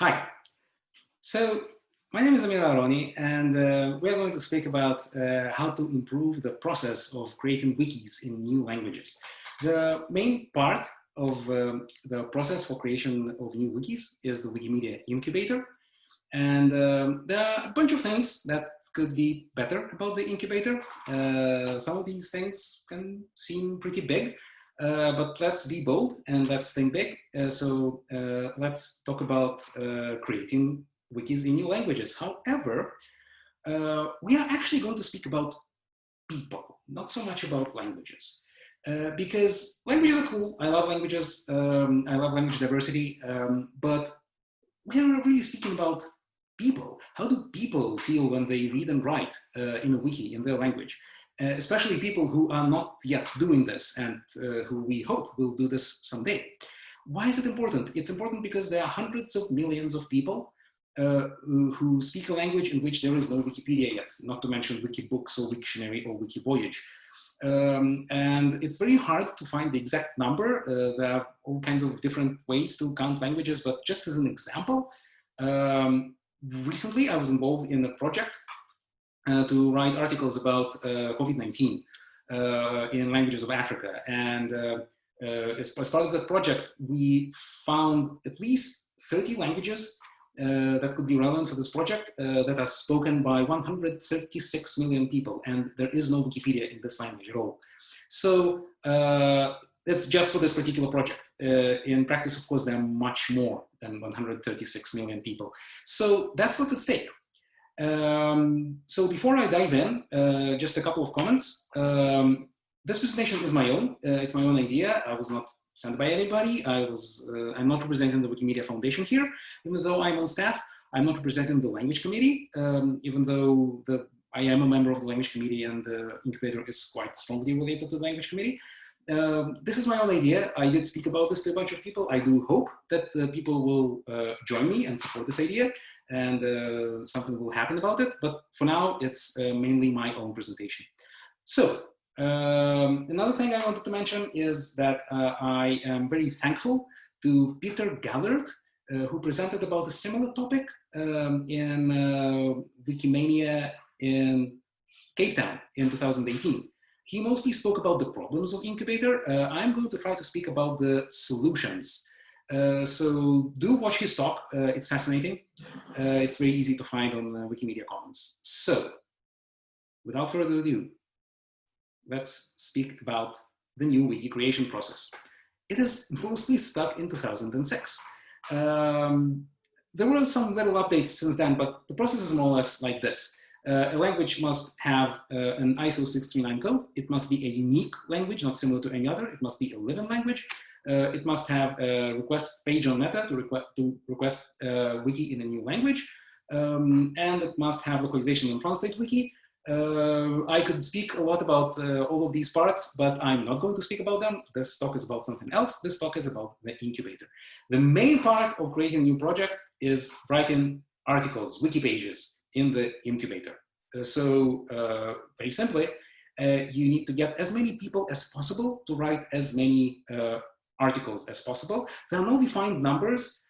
Hi. So my name is Amir Aharoni, and we're going to speak about how to improve the process of creating wikis in new languages. The main part of the process for creation of new wikis is the Wikimedia Incubator. And there are a bunch of things that could be better about the incubator. Some of these things can seem pretty big, but let's be bold and let's think big. So let's talk about creating wikis in new languages. However, we are actually going to speak about people, not so much about languages. Because languages are cool. I love languages. I love language diversity. But we are really speaking about people. How do people feel when they read and write in a wiki in their language? Especially people who are not yet doing this and who we hope will do this someday. Why is it important? It's important because there are hundreds of millions of people who speak a language in which there is no Wikipedia yet, not to mention Wikibooks or Wiktionary or Wikivoyage. And it's very hard to find the exact number. There are all kinds of different ways to count languages, but just as an example, recently I was involved in a project to write articles about COVID-19 in languages of Africa. And as part of that project, we found at least 30 languages that could be relevant for this project that are spoken by 136 million people. And there is no Wikipedia in this language at all. So it's just for this particular project. In practice, of course, there are much more than 136 million people. So that's what's at stake. So before I dive in, just a couple of comments. This presentation is my own. It's my own idea. I was not sent by anybody. I'm not representing the Wikimedia Foundation here, even though I'm on staff. I'm not representing the language committee, even though I am a member of the language committee and the incubator is quite strongly related to the language committee. This is my own idea. I did speak about this to a bunch of people. I do hope that people will join me and support this idea, and something will happen about it. But for now, it's mainly my own presentation. So another thing I wanted to mention is that I am very thankful to Peter Gallard, who presented about a similar topic in Wikimania in Cape Town in 2018. He mostly spoke about the problems of Incubator. I'm going to try to speak about the solutions. So do watch his talk. It's fascinating. It's very easy to find on Wikimedia Commons. So without further ado, let's speak about the new wiki creation process. It is mostly stuck in 2006. There were some little updates since then, but the process is more or less like this. A language must have an ISO 639 code. It must be a unique language, not similar to any other. It must be a living language. It must have a request page on Meta to request a wiki in a new language. And it must have localization and translate wiki. I could speak a lot about all of these parts, but I'm not going to speak about them. This talk is about something else. This talk is about the incubator. The main part of creating a new project is writing articles, wiki pages in the incubator. So very simply, you need to get as many people as possible to write as many articles as possible. There are no defined numbers.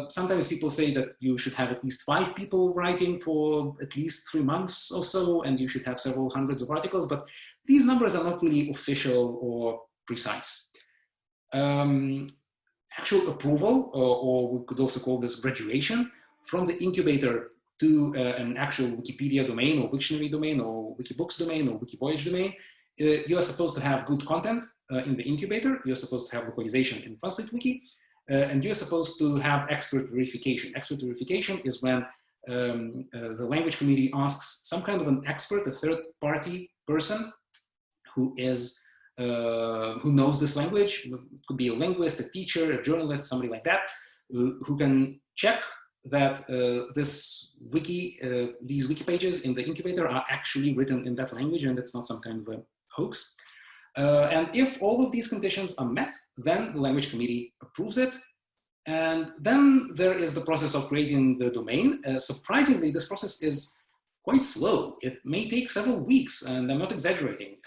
Sometimes people say that you should have at least 5 people writing for at least 3 months or so, and you should have several hundreds of articles, but these numbers are not really official or precise. Actual approval, or we could also call this graduation, from the incubator to an actual Wikipedia domain or Wiktionary domain or Wikibooks domain or Wikivoyage domain, you are supposed to have good content in the incubator. You're supposed to have localization in Translate Wiki. And you're supposed to have expert verification. Expert verification is when the language community asks some kind of an expert, a third-party person who knows this language. It could be a linguist, a teacher, a journalist, somebody like that, who can check that this wiki, these wiki pages in the incubator are actually written in that language, and it's not some kind of a hoax. And if all of these conditions are met, then the language committee approves it. And then there is the process of creating the domain. Surprisingly, this process is quite slow. It may take several weeks, and I'm not exaggerating.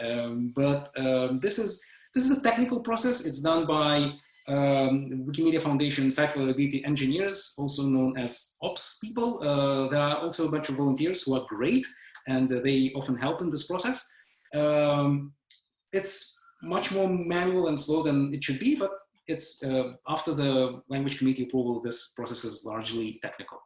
But this is a technical process. It's done by Wikimedia Foundation site reliability engineers, also known as ops people. There are also a bunch of volunteers who are great, and they often help in this process. It's much more manual and slow than it should be, but it's after the language committee approval, this process is largely technical.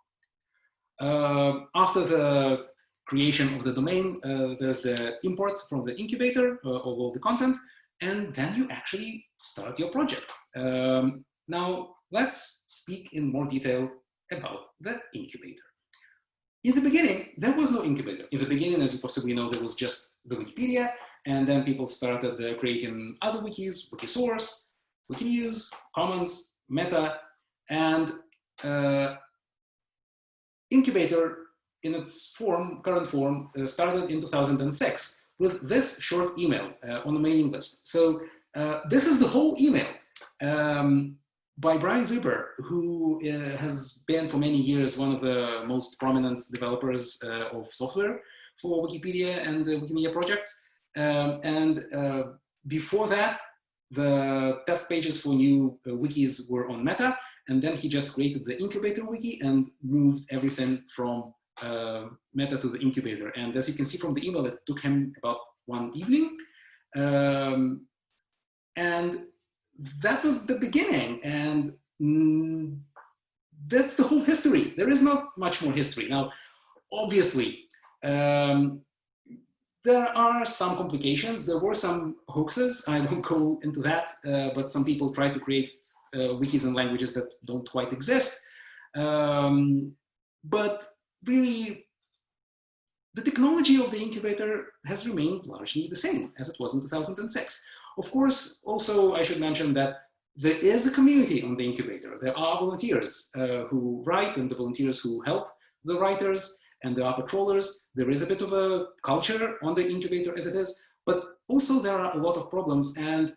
After the creation of the domain, there's the import from the incubator of all the content, and then you actually start your project. Now, let's speak in more detail about the incubator. In the beginning, there was no incubator. In the beginning, as you possibly know, there was just the Wikipedia, and then people started creating other wikis, Wikisource, Wikinews, Commons, Meta, and Incubator in its current form, started in 2006 with this short email on the mailing list. So this is the whole email by Brian Weber, who has been for many years one of the most prominent developers of software for Wikipedia and the Wikimedia projects. Before that, the test pages for new wikis were on Meta, and then he just created the Incubator wiki and moved everything from Meta to the Incubator. And as you can see from the email, it took him about one evening. And that was the beginning. And that's the whole history. There is not much more history. Now, obviously, there are some complications. There were some hoaxes. I won't go into that, but some people try to create wikis in languages that don't quite exist. But really, the technology of the incubator has remained largely the same as it was in 2006. Of course, also I should mention that there is a community on the incubator. There are volunteers who write and the volunteers who help the writers, and there are patrollers. There is a bit of a culture on the incubator as it is, but also there are a lot of problems, and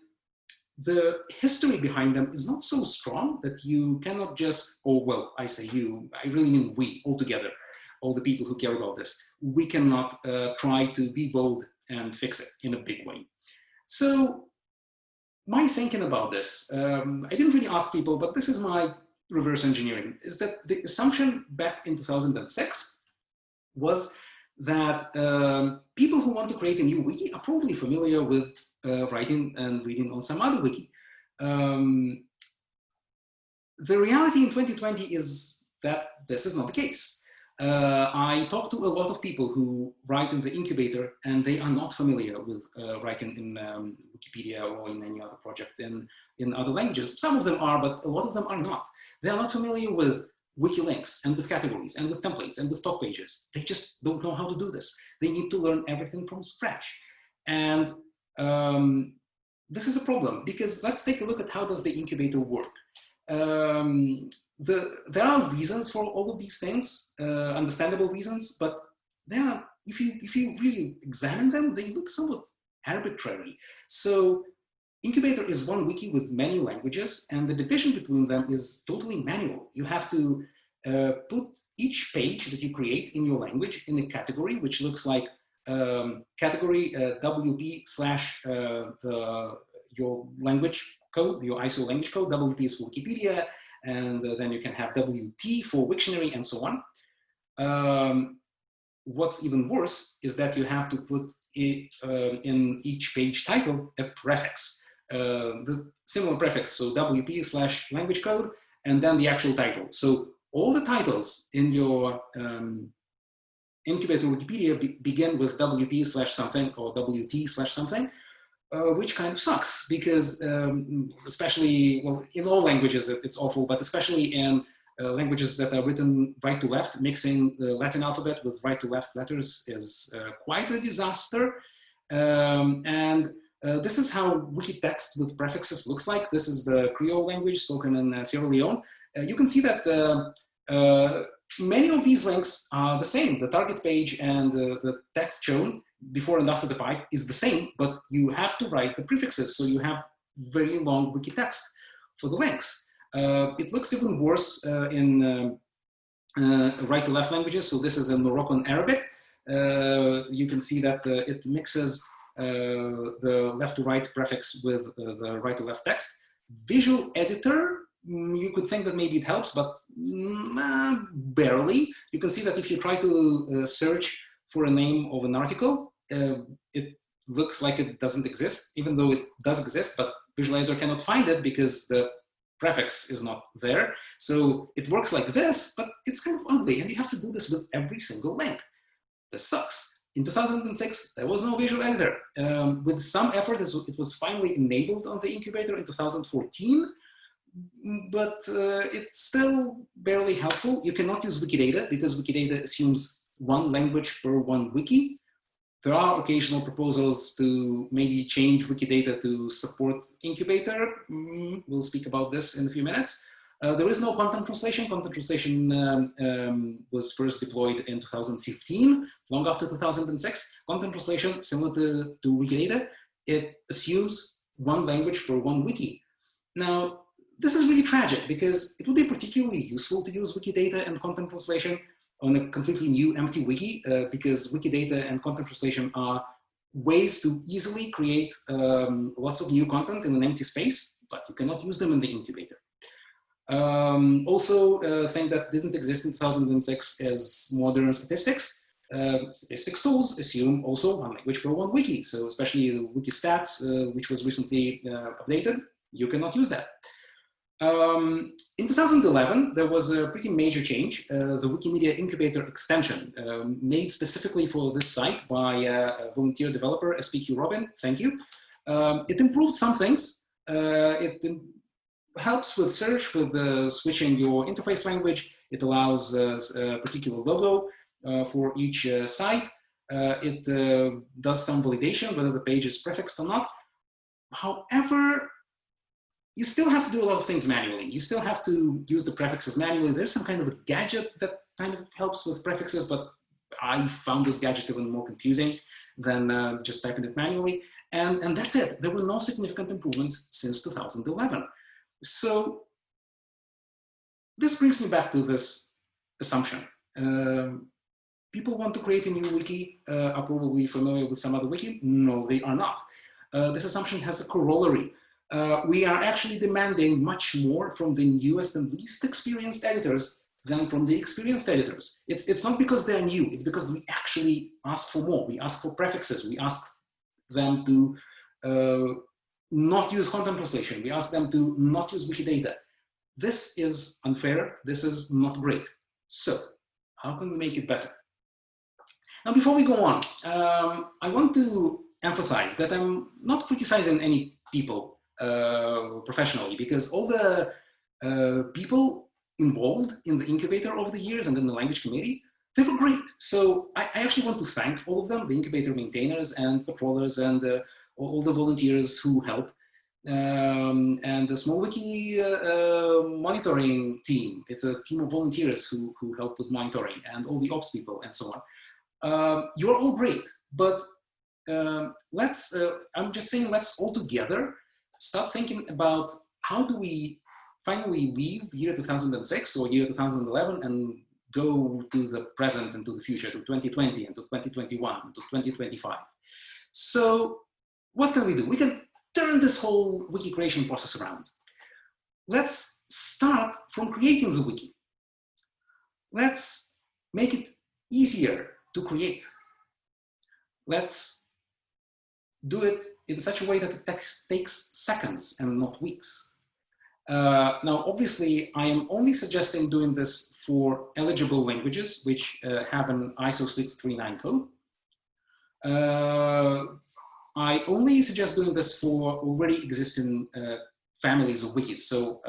the history behind them is not so strong that you cannot just, oh, well, I say you, I really mean we, all together, all the people who care about this. We cannot try to be bold and fix it in a big way. So my thinking about this, I didn't really ask people, but this is my reverse engineering, is that the assumption back in 2006 was that people who want to create a new wiki are probably familiar with writing and reading on some other wiki. The reality in 2020 is that this is not the case. I talked to a lot of people who write in the incubator, and they are not familiar with writing in Wikipedia or in any other project in other languages. Some of them are, but a lot of them are not. They are not familiar with wiki links and with categories and with templates and with top pages. They just don't know how to do this. They need to learn everything from scratch. And this is a problem, because let's take a look at how does the incubator work. There are reasons for all of these things, understandable reasons, but if you really examine them, they look somewhat arbitrary. So Incubator is one wiki with many languages, and the division between them is totally manual. You have to put each page that you create in your language in a category, which looks like category WP / your language code, your ISO language code. WP is for Wikipedia, and then you can have WT for Wiktionary and so on. What's even worse is that you have to put in each page title a prefix. The similar prefix, so WP / language code, and then the actual title. So all the titles in your Incubator Wikipedia begin with WP / something or WT / something, which kind of sucks, because especially, well, in all languages it's awful, but especially in languages that are written right to left, mixing the Latin alphabet with right to left letters is quite a disaster. This is how wiki text with prefixes looks like. This is the Creole language spoken in Sierra Leone. You can see that many of these links are the same. The target page and the text shown before and after the pipe is the same, but you have to write the prefixes. So you have very long wiki text for the links. It looks even worse in right to left languages. So this is in Moroccan Arabic. You can see that it mixes the left to right prefix with the right to left text. Visual editor, you could think that maybe it helps, but barely. You can see that if you try to search for a name of an article, it looks like it doesn't exist, even though it does exist, but visual editor cannot find it because the prefix is not there. So it works like this, but it's kind of ugly, and you have to do this with every single link. This sucks. In 2006, there was no visual editor. With some effort, it was finally enabled on the Incubator in 2014, but it's still barely helpful. You cannot use Wikidata because Wikidata assumes one language per one wiki. There are occasional proposals to maybe change Wikidata to support Incubator. We'll speak about this in a few minutes. There is no content translation. Content translation was first deployed in 2015, long after 2006. Content translation, similar to Wikidata, it assumes one language per one wiki. Now, this is really tragic because it would be particularly useful to use Wikidata and content translation on a completely new empty wiki because Wikidata and content translation are ways to easily create lots of new content in an empty space, but you cannot use them in the Incubator. Also, a thing that didn't exist in 2006 is modern statistics. Statistics tools assume also one language per one wiki. So especially the Wikistats, which was recently updated, you cannot use that. In 2011, there was a pretty major change. The Wikimedia Incubator extension made specifically for this site by a volunteer developer, SPQ Robin, thank you. It improved some things. It helps with search, with switching your interface language. It allows a particular logo for each site. It does some validation, whether the page is prefixed or not. However, you still have to do a lot of things manually. You still have to use the prefixes manually. There's some kind of a gadget that kind of helps with prefixes, but I found this gadget even more confusing than just typing it manually. And that's it. There were no significant improvements since 2011. So this brings me back to this assumption. People want to create a new wiki, are probably familiar with some other wiki. No, they are not. This assumption has a corollary. We are actually demanding much more from the newest and least experienced editors than from the experienced editors. It's not because they're new, it's because we actually ask for more. We ask for prefixes, we ask them to not use content translation, we ask them to not use Wikidata. This is unfair, this is not great. So, how can we make it better? Now, before we go on, I want to emphasize that I'm not criticizing any people professionally, because all the people involved in the Incubator over the years and in the language committee, they were great. So I actually want to thank all of them, the Incubator maintainers and patrollers and all the volunteers who help. And the Small Wiki monitoring team, it's a team of volunteers who help with monitoring, and all the ops people and so on. You're all great, but I'm just saying, let's all together start thinking about how do we finally leave year 2006 or year 2011 and go to the present and to the future, to 2020 and to 2021 and to 2025. So what can we do? We can turn this whole wiki creation process around. Let's start from creating the wiki. Let's make it easier to create. Let's do it in such a way that it takes seconds and not weeks. Now, obviously, I am only suggesting doing this for eligible languages which have an ISO 639 code. I only suggest doing this for already existing families of wikis. So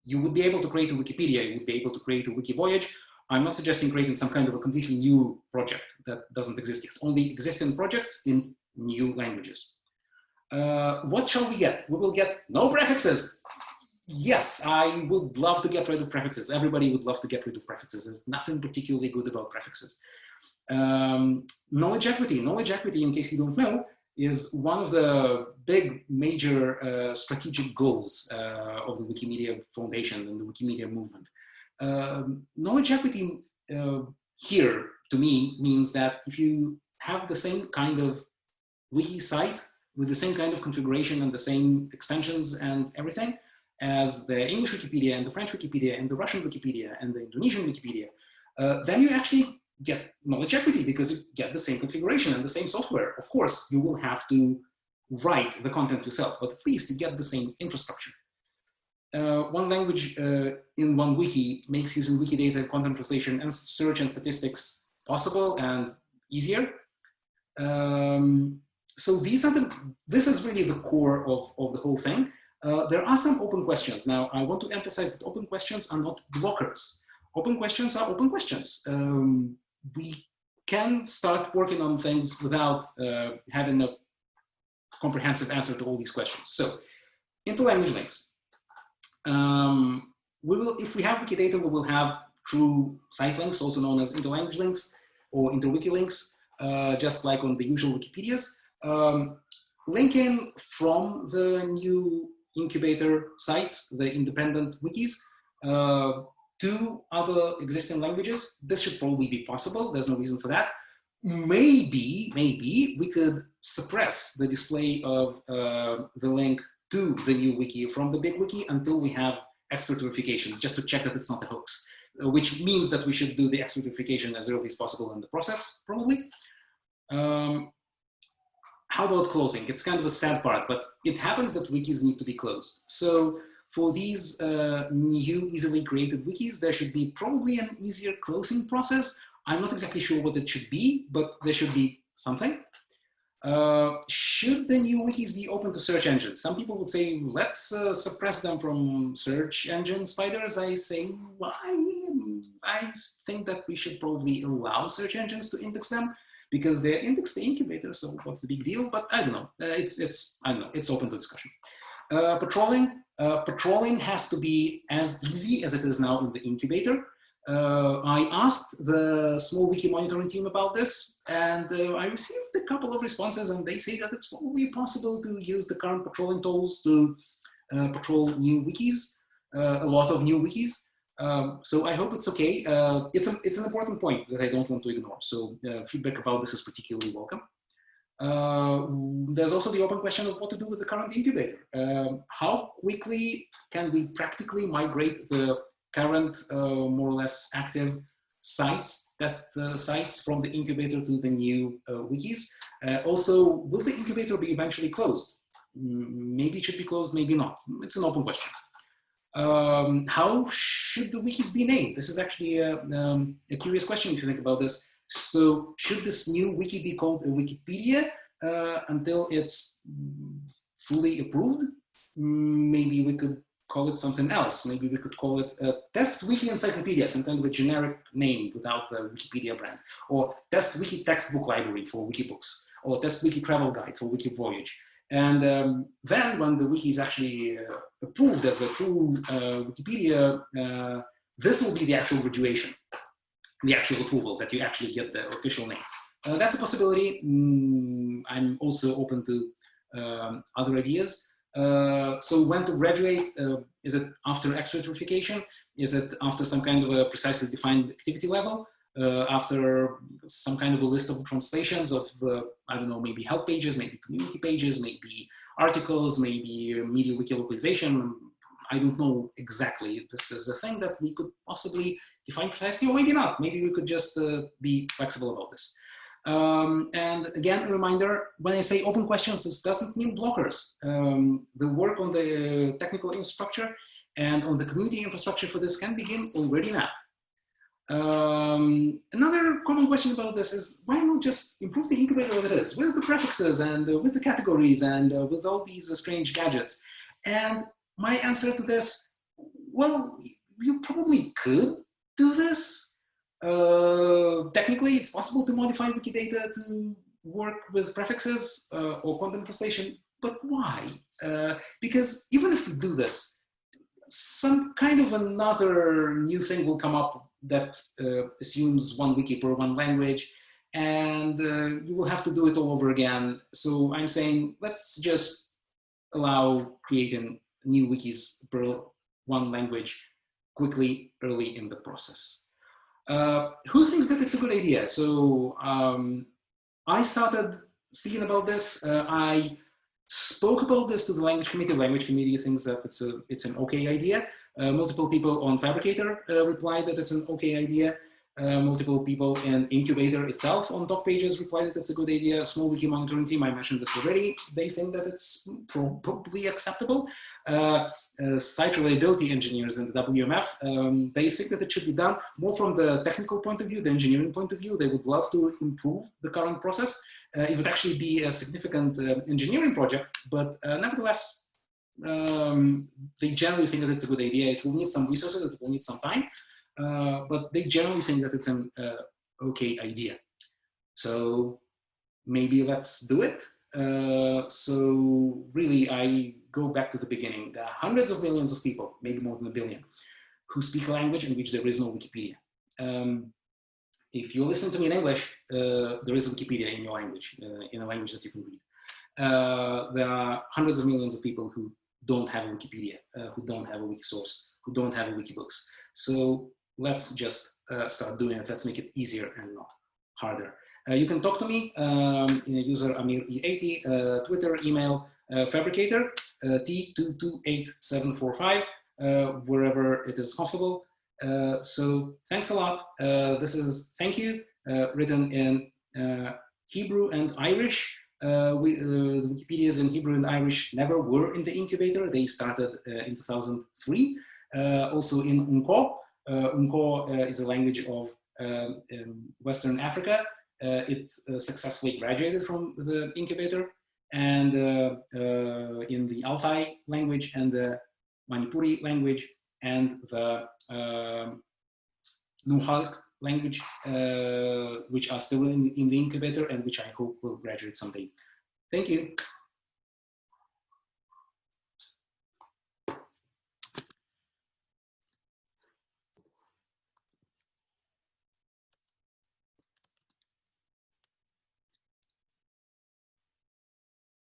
you would be able to create a Wikipedia, you would be able to create a Wiki Voyage. I'm not suggesting creating some kind of a completely new project that doesn't exist yet, only existing projects in new languages. What shall we get? We will get no prefixes. Yes, I would love to get rid of prefixes. Everybody would love to get rid of prefixes. There's nothing particularly good about prefixes. Knowledge equity. Knowledge equity, in case you don't know, is one of the big major strategic goals of the Wikimedia Foundation and the Wikimedia movement. Knowledge equity here, to me, means that if you have the same kind of wiki site with the same kind of configuration and the same extensions and everything as the English Wikipedia and the French Wikipedia and the Russian Wikipedia and the Indonesian Wikipedia, then you actually get knowledge equity because you get the same configuration and the same software. Of course, you will have to write the content yourself, but at least you get the same infrastructure. One language in one wiki makes using Wikidata, content translation, and search and statistics possible and easier. So this is really the core of the whole thing. There are some open questions. Now, I want to emphasize that open questions are not blockers. Open questions are open questions. We can start working on things without having a comprehensive answer to all these questions. So, interlanguage links. If we have Wikidata, we will have true site links, also known as interlanguage links or interwiki links, just like on the usual Wikipedias. Linking from the new Incubator sites, the independent wikis, to other existing languages. This should probably be possible. There's no reason for that. Maybe we could suppress the display of the link to the new wiki from the big wiki until we have expert verification, just to check that it's not a hoax, which means that we should do the expert verification as early as possible in the process, probably. How about closing? It's kind of a sad part, but it happens that wikis need to be closed. So for these new, easily created wikis, there should be probably an easier closing process. I'm not exactly sure what it should be, but there should be something. Should the new wikis be open to search engines? Some people would say, let's suppress them from search engine spiders. I say, why? I think that we should probably allow search engines to index them because they're indexed to Incubator, so what's the big deal? But I don't know. I don't know. It's open to discussion. Patrolling has to be as easy as it is now in the Incubator. I asked the small wiki monitoring team about this, and I received a couple of responses, and they say that it's probably possible to use the current patrolling tools to patrol new wikis, a lot of new wikis. So I hope it's okay. It's an important point that I don't want to ignore. So feedback about this is particularly welcome. There's also the open question of what to do with the current Incubator. How quickly can we practically migrate the current, more or less active sites, test sites from the Incubator to the new wikis? Also, will the Incubator be eventually closed? Maybe it should be closed, maybe not. It's an open question. How should the wikis be named? This is actually a curious question if you think about this. So should this new wiki be called a Wikipedia until it's fully approved? Maybe we could call it something else. Maybe we could call it Test Wiki Encyclopedia, some kind of a generic name without the Wikipedia brand, or Test Wiki Textbook Library for Wikibooks, or Test Wiki Travel Guide for Wiki Voyage. And then when the wiki is actually approved as a true Wikipedia, this will be the actual graduation, the actual approval that you actually get the official name. That's a possibility. I'm also open to other ideas. So when to graduate, is it after expert verification? Is it after some kind of a precisely defined activity level? After some kind of a list of translations of, I don't know, maybe help pages, maybe community pages, maybe articles, maybe media wiki localization. I don't know exactly. This is a thing that we could possibly define precisely, or maybe not. Maybe we could just be flexible about this. And again, a reminder, when I say open questions, this doesn't mean blockers. The work on the technical infrastructure and on the community infrastructure for this can begin already now. Another common question about this is, why not just improve the Incubator as it is, with the prefixes and with the categories and with all these strange gadgets? And my answer to this, well, you probably could do this. Technically, it's possible to modify Wikidata to work with prefixes or content translation, but why? Because even if we do this, some kind of another new thing will come up that assumes one wiki per one language, and you will have to do it all over again. So I'm saying, let's just allow creating new wikis per one language quickly, early in the process. Who thinks that it's a good idea? So I started speaking about this. I spoke about this to the language committee. The language committee thinks that it's an okay idea. Multiple people on Fabricator replied that it's an okay idea. Multiple people in Incubator itself on doc pages replied that it's a good idea. Small wiki monitoring team, I mentioned this already, they think that it's probably acceptable. Site reliability engineers in the WMF, they think that it should be done more from the technical point of view, the engineering point of view. They would love to improve the current process. It would actually be a significant engineering project, but nevertheless, they generally think that it's a good idea. It will need some resources, it will need some time. But they generally think that it's an okay idea. So maybe let's do it. So really, I go back to the beginning. There are hundreds of millions of people, maybe more than a billion, who speak a language in which there is no Wikipedia. If you listen to me in English, there is Wikipedia in your language, in a language that you can read. There are hundreds of millions of people who don't have a Wikipedia, who don't have a wiki source, who don't have a Wikibooks. So let's just start doing it. Let's make it easier and not harder. You can talk to me in a user Amir E80, Twitter, email, Fabricator, T228745, wherever it is comfortable. So thanks a lot. This is thank you, written in Hebrew and Irish. The Wikipedias in Hebrew and Irish never were in the incubator. They started in 2003. Also in Unko. Unko is a language of Western Africa. It successfully graduated from the incubator, and in the Altai language and the Manipuri language and the Nuhalk language, which are still in the incubator and which I hope will graduate someday. Thank you.